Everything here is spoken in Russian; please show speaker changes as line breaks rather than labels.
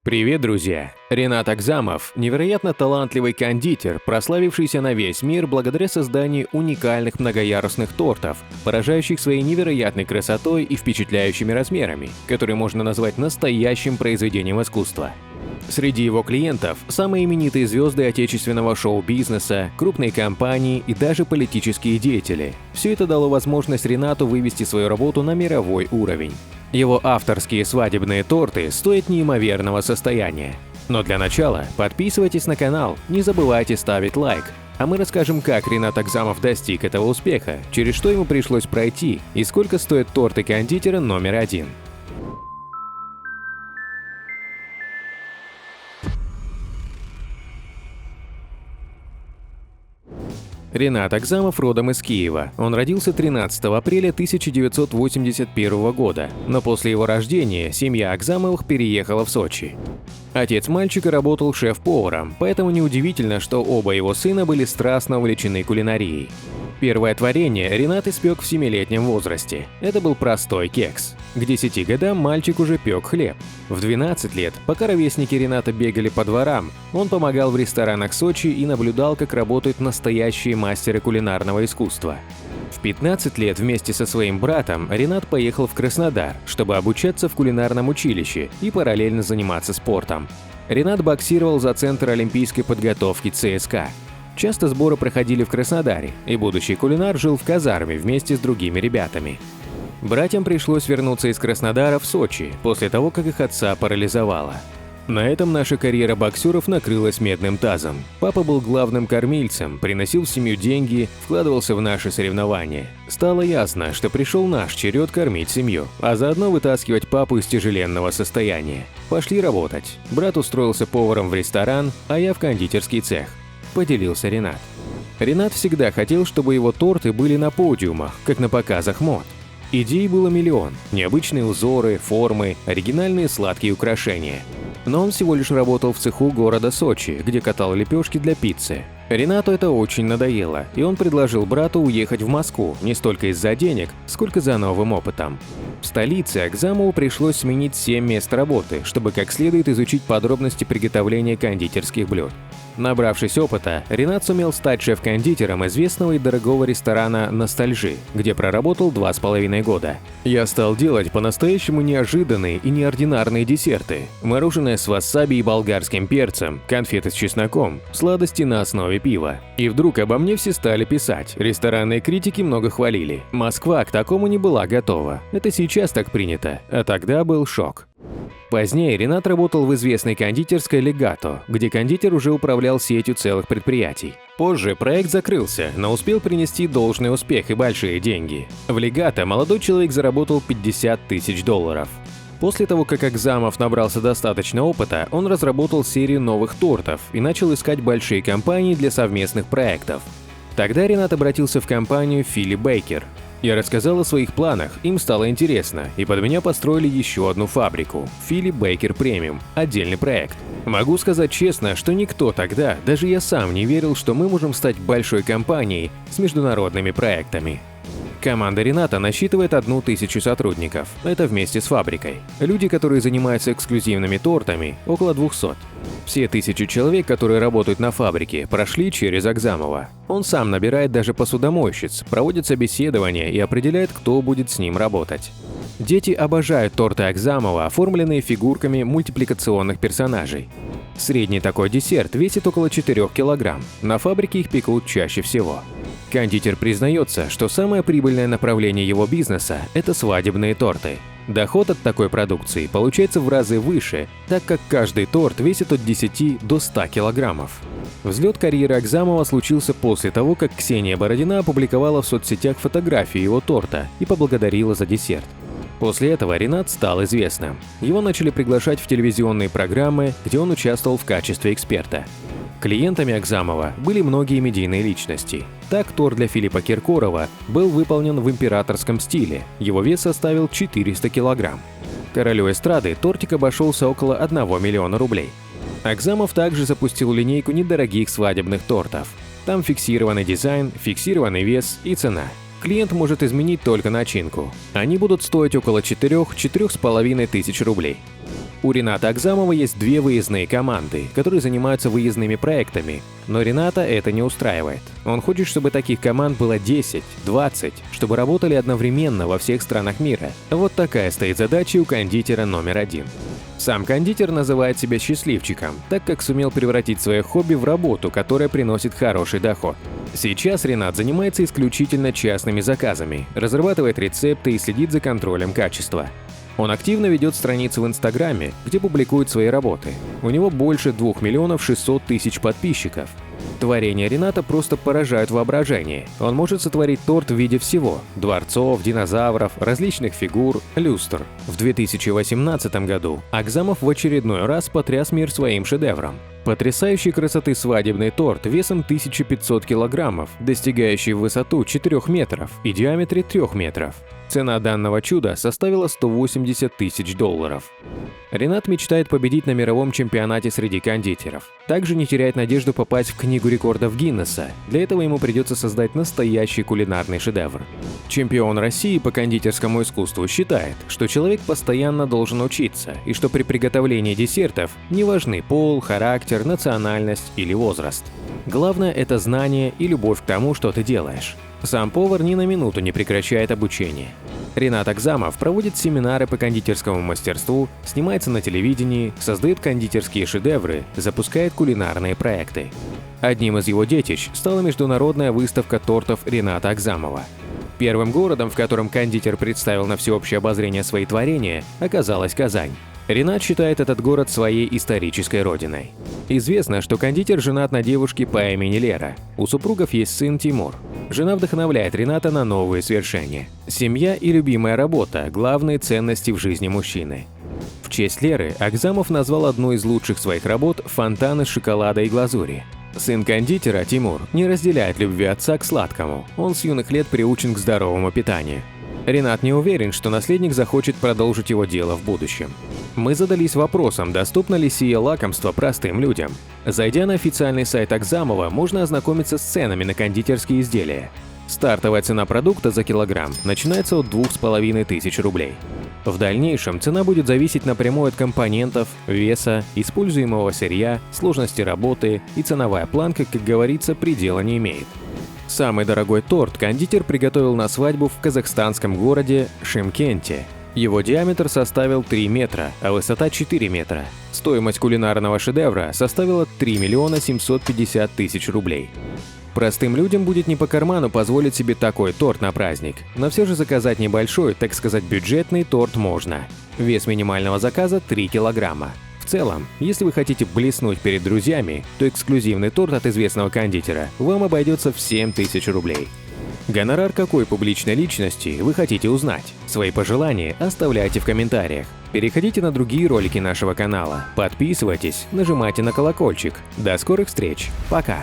Привет, друзья! Ренат Агзамов – невероятно талантливый кондитер, прославившийся на весь мир благодаря созданию уникальных многоярусных тортов, поражающих своей невероятной красотой и впечатляющими размерами, которые можно назвать настоящим произведением искусства. Среди его клиентов – самые именитые звезды отечественного шоу-бизнеса, крупные компании и даже политические деятели. Все это дало возможность Ренату вывести свою работу на мировой уровень. Его авторские свадебные торты стоят неимоверного состояния. Но для начала подписывайтесь на канал, не забывайте ставить лайк. А мы расскажем, как Ренат Агзамов достиг этого успеха, через что ему пришлось пройти и сколько стоят торты кондитера номер 1. Ренат Агзамов родом из Киева. Он родился 13 апреля 1981 года, но после его рождения семья Агзамовых переехала в Сочи. Отец мальчика работал шеф-поваром, поэтому неудивительно, что оба его сына были страстно увлечены кулинарией. Первое творение Ренат испек в 7-летнем возрасте. Это был простой кекс. К 10 годам мальчик уже пек хлеб. В 12 лет, пока ровесники Рената бегали по дворам, он помогал в ресторанах Сочи и наблюдал, как работают настоящие мастеры кулинарного искусства. В 15 лет вместе со своим братом Ренат поехал в Краснодар, чтобы обучаться в кулинарном училище и параллельно заниматься спортом. Ренат боксировал за Центр олимпийской подготовки ЦСКА. Часто сборы проходили в Краснодаре, и будущий кулинар жил в казарме вместе с другими ребятами. Братьям пришлось вернуться из Краснодара в Сочи после того, как их отца парализовало. На этом наша карьера боксеров накрылась медным тазом. Папа был главным кормильцем, приносил в семью деньги, вкладывался в наши соревнования. Стало ясно, что пришел наш черед кормить семью, а заодно вытаскивать папу из тяжеленного состояния. Пошли работать. Брат устроился поваром в ресторан, а я в кондитерский цех. Поделился Ренат. Ренат всегда хотел, чтобы его торты были на подиумах, как на показах мод. Идей было миллион – необычные узоры, формы, оригинальные сладкие украшения. Но он всего лишь работал в цеху города Сочи, где катал лепешки для пиццы. Ренату это очень надоело, и он предложил брату уехать в Москву не столько из-за денег, сколько за новым опытом. В столице Агзамову пришлось сменить 7 мест работы, чтобы как следует изучить подробности приготовления кондитерских блюд. Набравшись опыта, Ренат сумел стать шеф-кондитером известного и дорогого ресторана «Ностальжи», где проработал 2,5 года. Я стал делать по-настоящему неожиданные и неординарные десерты: мороженое с васаби и болгарским перцем, конфеты с чесноком, сладости на основе пива. И вдруг обо мне все стали писать, ресторанные критики много хвалили. Москва к такому не была готова. Это сейчас так принято, а тогда был шок. Позднее Ренат работал в известной кондитерской «Легато», где кондитер уже управлял сетью целых предприятий. Позже проект закрылся, но успел принести должный успех и большие деньги. В «Легато» молодой человек заработал $50 тысяч. После того, как Агзамов набрался достаточно опыта, он разработал серию новых тортов и начал искать большие компании для совместных проектов. Тогда Ренат обратился в компанию Philly Baker. Я рассказал о своих планах, им стало интересно, и под меня построили еще одну фабрику – Philly Baker Premium, отдельный проект. Могу сказать честно, что никто тогда, даже я сам, не верил, что мы можем стать большой компанией с международными проектами. Команда Рената насчитывает 1000 сотрудников, это вместе с фабрикой. Люди, которые занимаются эксклюзивными тортами, около 200. Все 1000 человек, которые работают на фабрике, прошли через Агзамова. Он сам набирает даже посудомойщиц, проводит собеседования и определяет, кто будет с ним работать. Дети обожают торты Агзамова, оформленные фигурками мультипликационных персонажей. Средний такой десерт весит около 4 кг, на фабрике их пекут чаще всего. Кондитер признается, что самое прибыльное направление его бизнеса – это свадебные торты. Доход от такой продукции получается в разы выше, так как каждый торт весит от 10 до 100 килограммов. Взлет карьеры Агзамова случился после того, как Ксения Бородина опубликовала в соцсетях фотографии его торта и поблагодарила за десерт. После этого Ренат стал известным. Его начали приглашать в телевизионные программы, где он участвовал в качестве эксперта. Клиентами Агзамова были многие медийные личности. Так, торт для Филиппа Киркорова был выполнен в императорском стиле, его вес составил 400 килограмм. Королю эстрады тортик обошелся около 1 миллиона рублей. Агзамов также запустил линейку недорогих свадебных тортов. Там фиксированный дизайн, фиксированный вес и цена. Клиент может изменить только начинку. Они будут стоить около 4–4,5 тысяч рублей. У Рената Агзамова есть 2 выездные команды, которые занимаются выездными проектами, но Рената это не устраивает. Он хочет, чтобы таких команд было 10, 20, чтобы работали одновременно во всех странах мира. Вот такая стоит задача у кондитера номер 1. Сам кондитер называет себя счастливчиком, так как сумел превратить свое хобби в работу, которая приносит хороший доход. Сейчас Ренат занимается исключительно частными заказами, разрабатывает рецепты и следит за контролем качества. Он активно ведет страницу в Инстаграме, где публикует свои работы. У него больше 2 600 000 подписчиков. Творения Рената просто поражают воображение. Он может сотворить торт в виде всего – дворцов, динозавров, различных фигур, люстр. В 2018 году Агзамов в очередной раз потряс мир своим шедевром. Потрясающей красоты свадебный торт весом 1500 килограммов, достигающий в высоту 4 метров и диаметре 3 метров. Цена данного чуда составила $180 000. Ренат мечтает победить на мировом чемпионате среди кондитеров. Также не теряет надежду попасть в Книгу рекордов Гиннесса. Для этого ему придется создать настоящий кулинарный шедевр. Чемпион России по кондитерскому искусству считает, что человек постоянно должен учиться, и что при приготовлении десертов не важны пол, характер, национальность или возраст. Главное – это знание и любовь к тому, что ты делаешь. Сам повар ни на минуту не прекращает обучение. Ренат Агзамов проводит семинары по кондитерскому мастерству, снимается на телевидении, создает кондитерские шедевры, запускает кулинарные проекты. Одним из его детищ стала международная выставка тортов Рената Агзамова. Первым городом, в котором кондитер представил на всеобщее обозрение свои творения, оказалась Казань. Ренат считает этот город своей исторической родиной. Известно, что кондитер женат на девушке по имени Лера. У супругов есть сын Тимур. Жена вдохновляет Рената на новые свершения. Семья и любимая работа – главные ценности в жизни мужчины. В честь Леры Агзамов назвал одну из лучших своих работ «Фонтан из шоколада и глазури». Сын кондитера, Тимур, не разделяет любви отца к сладкому. Он с юных лет приучен к здоровому питанию. Ренат не уверен, что наследник захочет продолжить его дело в будущем. Мы задались вопросом, доступно ли сие лакомство простым людям. Зайдя на официальный сайт Агзамова, можно ознакомиться с ценами на кондитерские изделия. Стартовая цена продукта за килограмм начинается от 2500 рублей. В дальнейшем цена будет зависеть напрямую от компонентов, веса, используемого сырья, сложности работы, и ценовая планка, как говорится, предела не имеет. Самый дорогой торт кондитер приготовил на свадьбу в казахстанском городе Шымкенте. Его диаметр составил 3 метра, а высота 4 метра. Стоимость кулинарного шедевра составила 3 750 000 рублей. Простым людям будет не по карману позволить себе такой торт на праздник, но все же заказать небольшой, так сказать, бюджетный торт можно. Вес минимального заказа 3 килограмма. В целом, если вы хотите блеснуть перед друзьями, то эксклюзивный торт от известного кондитера вам обойдется в 7000 рублей. Гонорар какой публичной личности вы хотите узнать? Свои пожелания оставляйте в комментариях. Переходите на другие ролики нашего канала, подписывайтесь, нажимайте на колокольчик. До скорых встреч, пока!